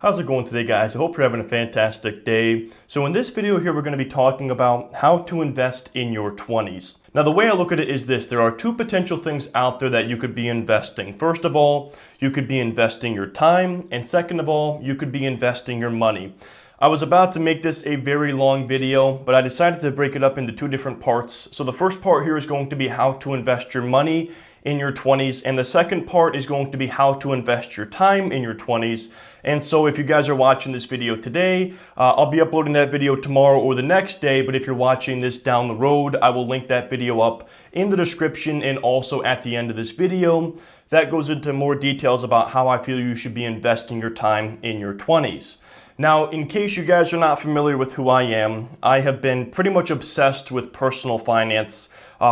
How's it going today, guys? I hope you're having a fantastic day. So in this video here, we're going to be talking about how to invest in your 20s. Now, the way I look at it is this. There are two potential things out there that you could be investing. First of all, you could be investing your time. And second of all, you could be investing your money. I was about to make this a very long video, but I decided to break it up into two different parts. So the first part here is going to be how to invest your money in your 20s, and the second part is going to be how to invest your time in your 20s. And so if you guys are watching this video today, I'll be uploading that video tomorrow or the next day, but if you're watching this down the road, I will link that video up in the description and also at the end of this video. That goes into more details about how I feel you should be investing your time in your 20s. Now, in case you guys are not familiar with who I am, I have been pretty much obsessed with personal finance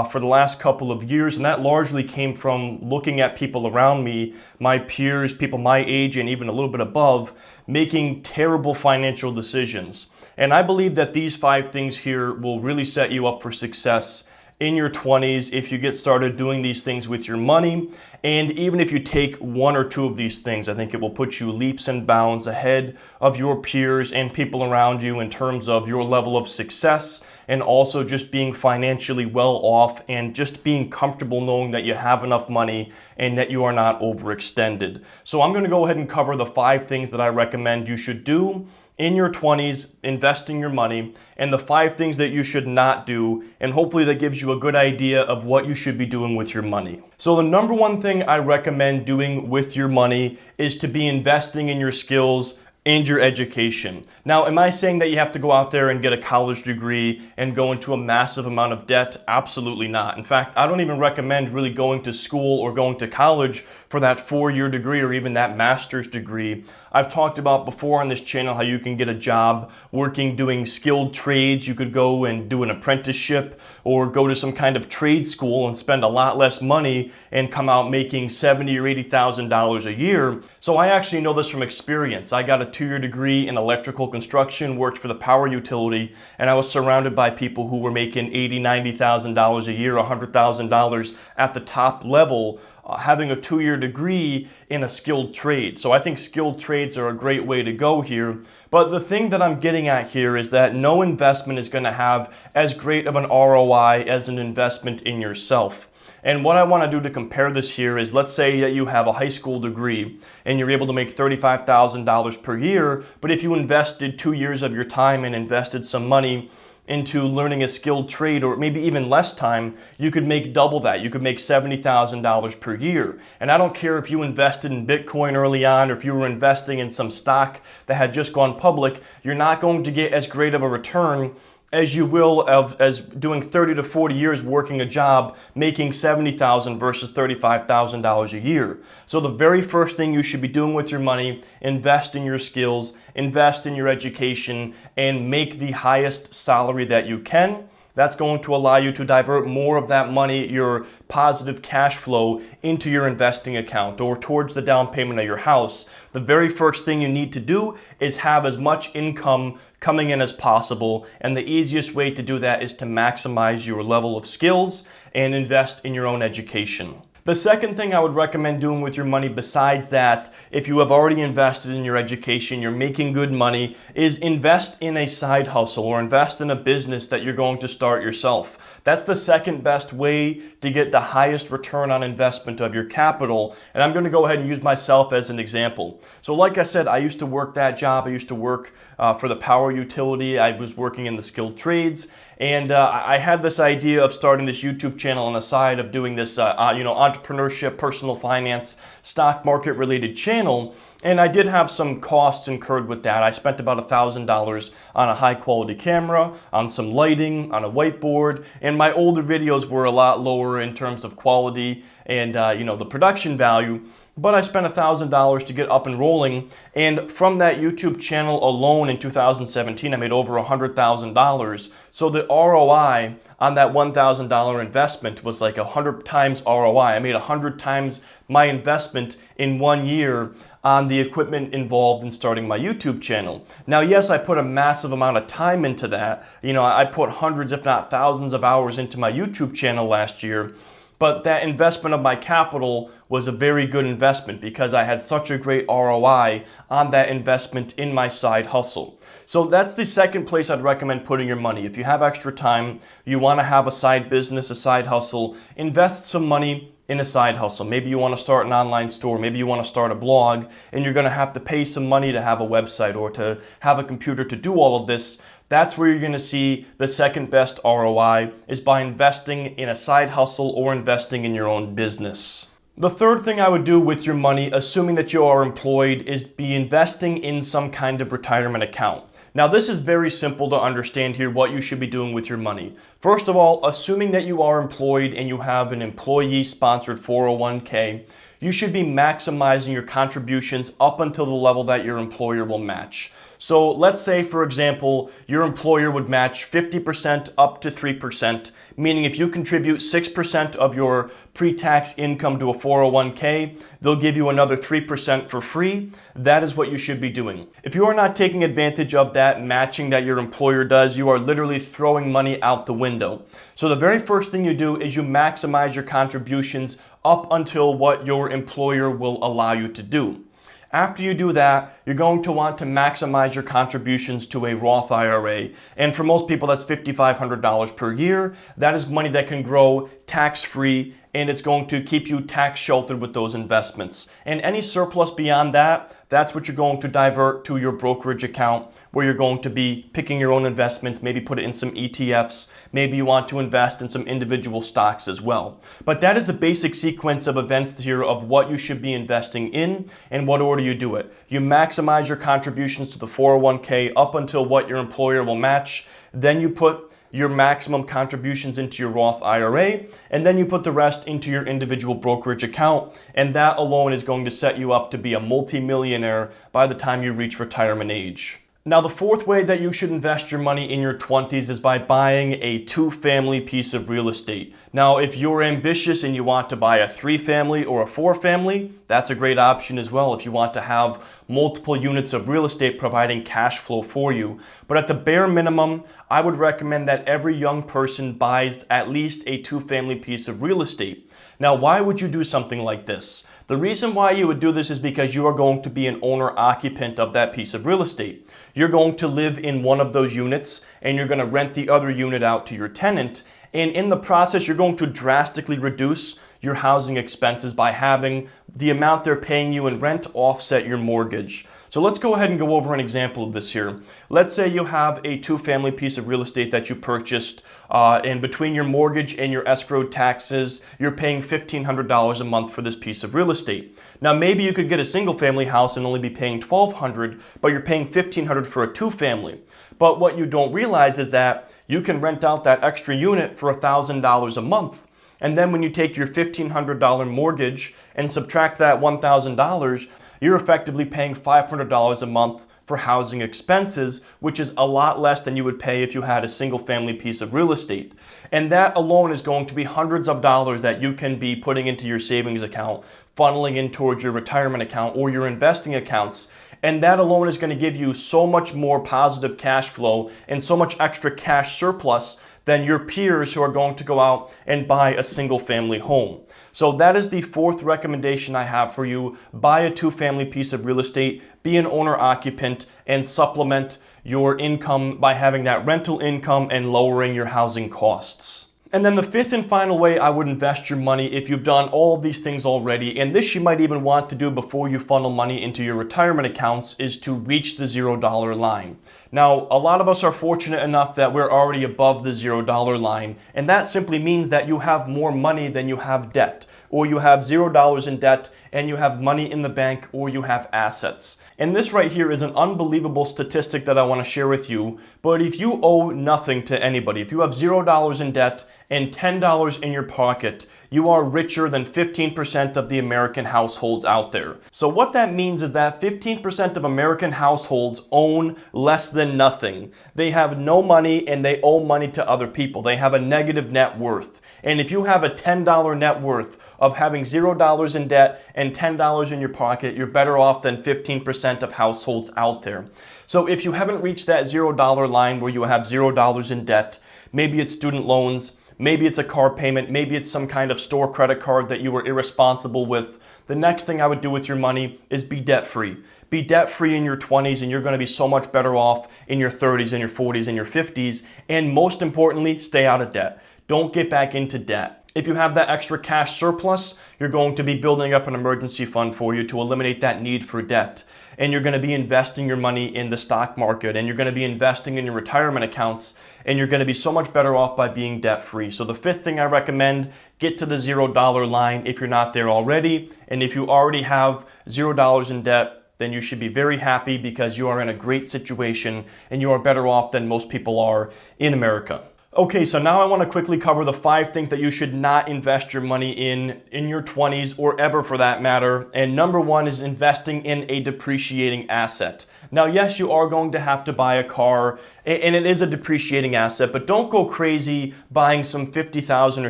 for the last couple of years, and that largely came from looking at people around me, my peers, people my age and even a little bit above, making terrible financial decisions. And I believe that these 5 things here will really set you up for success in your 20s if you get started doing these things with your money. And even if you take 1 or 2 of these things, I think it will put you leaps and bounds ahead of your peers and people around you in terms of your level of success, and also just being financially well off and just being comfortable knowing that you have enough money and that you are not overextended. So I'm going to go ahead and cover the 5 things that I recommend you should do in your 20s, investing your money, and the 5 things that you should not do, and hopefully that gives you a good idea of what you should be doing with your money. So the number one thing I recommend doing with your money is to be investing in your skills and your education. Now, am I saying that you have to go out there and get a college degree and go into a massive amount of debt? Absolutely not. In fact, I don't even recommend really going to school or going to college for that 4-year degree or even that master's degree. I've talked about before on this channel how you can get a job working doing skilled trades. You could go and do an apprenticeship or go to some kind of trade school and spend a lot less money and come out making $70,000 or $80,000 a year. So I actually know this from experience. I got a 2-year degree in electrical construction, worked for the power utility, and I was surrounded by people who were making $80,000, $90,000 a year, $100,000 at the top level, having a 2-year degree in a skilled trade. So I think skilled trades are a great way to go here. But the thing that I'm getting at here is that no investment is going to have as great of an ROI as an investment in yourself. And what I want to do to compare this here is, let's say that you have a high school degree and you're able to make $35,000 per year, but if you invested 2 years of your time and invested some money into learning a skilled trade, or maybe even less time, you could make double that. You could make $70,000 per year. And I don't care if you invested in Bitcoin early on or if you were investing in some stock that had just gone public, you're not going to get as great of a return as you will as doing 30 to 40 years working a job, making $70,000 versus $35,000 a year. So the very first thing you should be doing with your money, invest in your skills, invest in your education, and make the highest salary that you can. That's going to allow you to divert more of that money, your positive cash flow, into your investing account or towards the down payment of your house. The very first thing you need to do is have as much income coming in as possible, and the easiest way to do that is to maximize your level of skills and invest in your own education. The second thing I would recommend doing with your money, besides that, if you have already invested in your education, you're making good money, is invest in a side hustle or invest in a business that you're going to start yourself. That's the second best way to get the highest return on investment of your capital. And I'm going to go ahead and use myself as an example. So like I said, I used to work that job. I used to work for the power utility. I was working in the skilled trades. And I had this idea of starting this YouTube channel on the side of doing this, entrepreneurship, personal finance, stock market related channel. And I did have some costs incurred with that. I spent about $1,000 on a high quality camera, on some lighting, on a whiteboard, and my older videos were a lot lower in terms of quality and the production value. But I spent $1,000 to get up and rolling, and from that YouTube channel alone in 2017, I made over $100,000. So the ROI on that $1,000 investment was like 100 times ROI. I made 100 times my investment in 1 year on the equipment involved in starting my YouTube channel. Now, yes, I put a massive amount of time into that. I put hundreds, if not thousands of hours into my YouTube channel last year. but that investment of my capital was a very good investment because I had such a great ROI on that investment in my side hustle. So that's the second place I'd recommend putting your money. If you have extra time, you want to have a side business, a side hustle, invest some money in a side hustle. Maybe you want to start an online store, maybe you want to start a blog, and you're going to have to pay some money to have a website or to have a computer to do all of this. That's where you're going to see the second best ROI, is by investing in a side hustle or investing in your own business. The third thing I would do with your money, assuming that you are employed, is be investing in some kind of retirement account. Now, this is very simple to understand here what you should be doing with your money. First of all, assuming that you are employed and you have an employee-sponsored 401k, you should be maximizing your contributions up until the level that your employer will match. So let's say, for example, your employer would match 50% up to 3%, meaning if you contribute 6% of your pre-tax income to a 401k, they'll give you another 3% for free. That is what you should be doing. If you are not taking advantage of that matching that your employer does, you are literally throwing money out the window. So the very first thing you do is you maximize your contributions up until what your employer will allow you to do. After you do that, you're going to want to maximize your contributions to a Roth IRA. And for most people, that's $5,500 per year. That is money that can grow tax-free, and it's going to keep you tax sheltered with those investments. And any surplus beyond that, that's what you're going to divert to your brokerage account, where you're going to be picking your own investments, maybe put it in some ETFs, maybe you want to invest in some individual stocks as well. But that is the basic sequence of events here of what you should be investing in and what order you do it. You maximize your contributions to the 401k up until what your employer will match. Then you put your maximum contributions into your Roth IRA, and then you put the rest into your individual brokerage account, and that alone is going to set you up to be a multimillionaire by the time you reach retirement age. Now, the fourth way that you should invest your money in your 20s is by buying a 2-family piece of real estate. Now, if you're ambitious and you want to buy a 3-family or a 4-family, that's a great option as well if you want to have multiple units of real estate providing cash flow for you. But at the bare minimum, I would recommend that every young person buys at least a 2-family piece of real estate. Now, why would you do something like this? The reason why you would do this is because you are going to be an owner-occupant of that piece of real estate. You're going to live in one of those units and you're going to rent the other unit out to your tenant. And in the process, you're going to drastically reduce your housing expenses by having the amount they're paying you in rent offset your mortgage. So let's go ahead and go over an example of this here. Let's say you have a 2-family piece of real estate that you purchased, and between your mortgage and your escrowed taxes, you're paying $1,500 a month for this piece of real estate. Now, maybe you could get a single-family house and only be paying $1,200, but you're paying $1,500 for a 2-family. But what you don't realize is that you can rent out that extra unit for $1,000 a month. And then when you take your $1,500 mortgage and subtract that $1,000, you're effectively paying $500 a month for housing expenses, which is a lot less than you would pay if you had a single family piece of real estate. And that alone is going to be hundreds of dollars that you can be putting into your savings account, funneling in towards your retirement account or your investing accounts. And that alone is going to give you so much more positive cash flow and so much extra cash surplus than your peers who are going to go out and buy a single family home. So that is the fourth recommendation I have for you. Buy a 2-family piece of real estate, be an owner-occupant, and supplement your income by having that rental income and lowering your housing costs. And then the fifth and final way I would invest your money, if you've done all of these things already, and this you might even want to do before you funnel money into your retirement accounts, is to reach the $0 line. Now, a lot of us are fortunate enough that we're already above the $0 line, and that simply means that you have more money than you have debt, or you have $0 in debt and you have money in the bank, or you have assets. And this right here is an unbelievable statistic that I want to share with you. But if you owe nothing to anybody, if you have $0 in debt and $10 in your pocket, you are richer than 15% of the American households out there. So what that means is that 15% of American households own less than nothing. They have no money and they owe money to other people. They have a negative net worth. And if you have a $10 net worth of having $0 in debt and $10 in your pocket, you're better off than 15% of households out there. So if you haven't reached that $0 line where you have $0 in debt, maybe it's student loans, Maybe it's a car payment, maybe it's some kind of store credit card that you were irresponsible with. The next thing I would do with your money is be debt-free. Be debt-free in your 20s and you're going to be so much better off in your 30s and your 40s and your 50s. And most importantly, stay out of debt. Don't get back into debt. If you have that extra cash surplus, you're going to be building up an emergency fund for you to eliminate that need for debt. And you're going to be investing your money in the stock market, and you're going to be investing in your retirement accounts, and you're going to be so much better off by being debt-free. So the fifth thing I recommend, get to the $0 line if you're not there already. And if you already have $0 in debt, then you should be very happy because you are in a great situation and you are better off than most people are in America. Okay, so now I want to quickly cover the 5 things that you should not invest your money in your 20s or ever for that matter. And number 1 is investing in a depreciating asset. Now, yes, you are going to have to buy a car and it is a depreciating asset, but don't go crazy buying some $50,000 or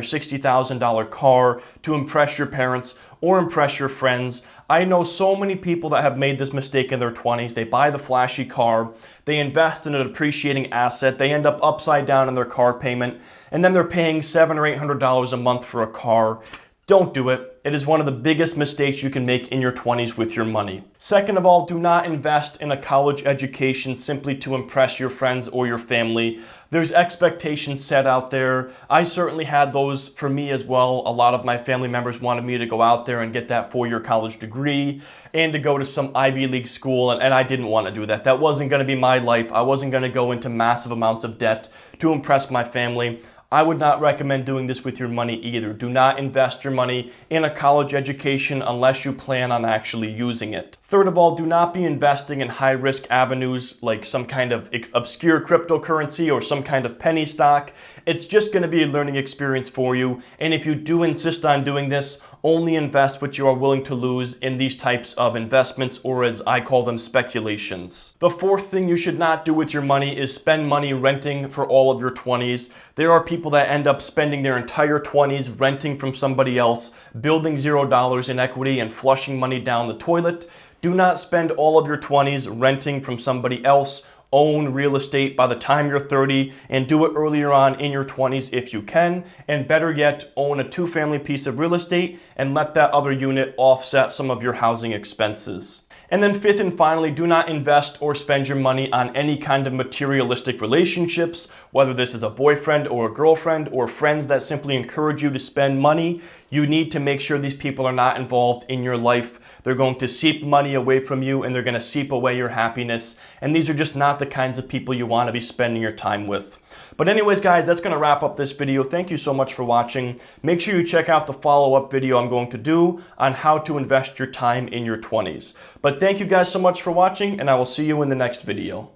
$60,000 car to impress your parents or impress your friends. I know so many people that have made this mistake in their 20s. They buy the flashy car, they invest in a depreciating asset, they end up upside down in their car payment, and then they're paying $700 or $800 a month for a car. Don't do it. It is one of the biggest mistakes you can make in your 20s with your money. Second of all, do not invest in a college education simply to impress your friends or your family. There's expectations set out there. I certainly had those for me as well. A lot of my family members wanted me to go out there and get that 4-year college degree and to go to some Ivy League school, and I didn't want to do that. That wasn't going to be my life. I wasn't going to go into massive amounts of debt to impress my family. I would not recommend doing this with your money either. Do not invest your money in a college education unless you plan on actually using it. Third of all, do not be investing in high-risk avenues like some kind of obscure cryptocurrency or some kind of penny stock. It's just going to be a learning experience for you. And if you do insist on doing this, only invest what you are willing to lose in these types of investments, or as I call them, speculations. The fourth thing you should not do with your money is spend money renting for all of your 20s. There are people that end up spending their entire 20s renting from somebody else, building $0 in equity and flushing money down the toilet. Do not spend all of your 20s renting from somebody else. Own real estate by the time you're 30 and do it earlier on in your 20s if you can. And better yet, own a 2-family piece of real estate and let that other unit offset some of your housing expenses. And then fifth and finally, do not invest or spend your money on any kind of materialistic relationships, whether this is a boyfriend or a girlfriend or friends that simply encourage you to spend money. You need to make sure these people are not involved in your life. They're going to seep money away from you and they're going to seep away your happiness. And these are just not the kinds of people you want to be spending your time with. But anyways, guys, that's going to wrap up this video. Thank you so much for watching. Make sure you check out the follow-up video I'm going to do on how to invest your time in your 20s. But thank you guys so much for watching, and I will see you in the next video.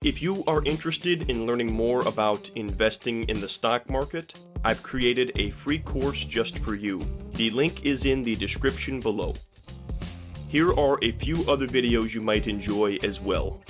If you are interested in learning more about investing in the stock market, I've created a free course just for you. The link is in the description below. Here are a few other videos you might enjoy as well.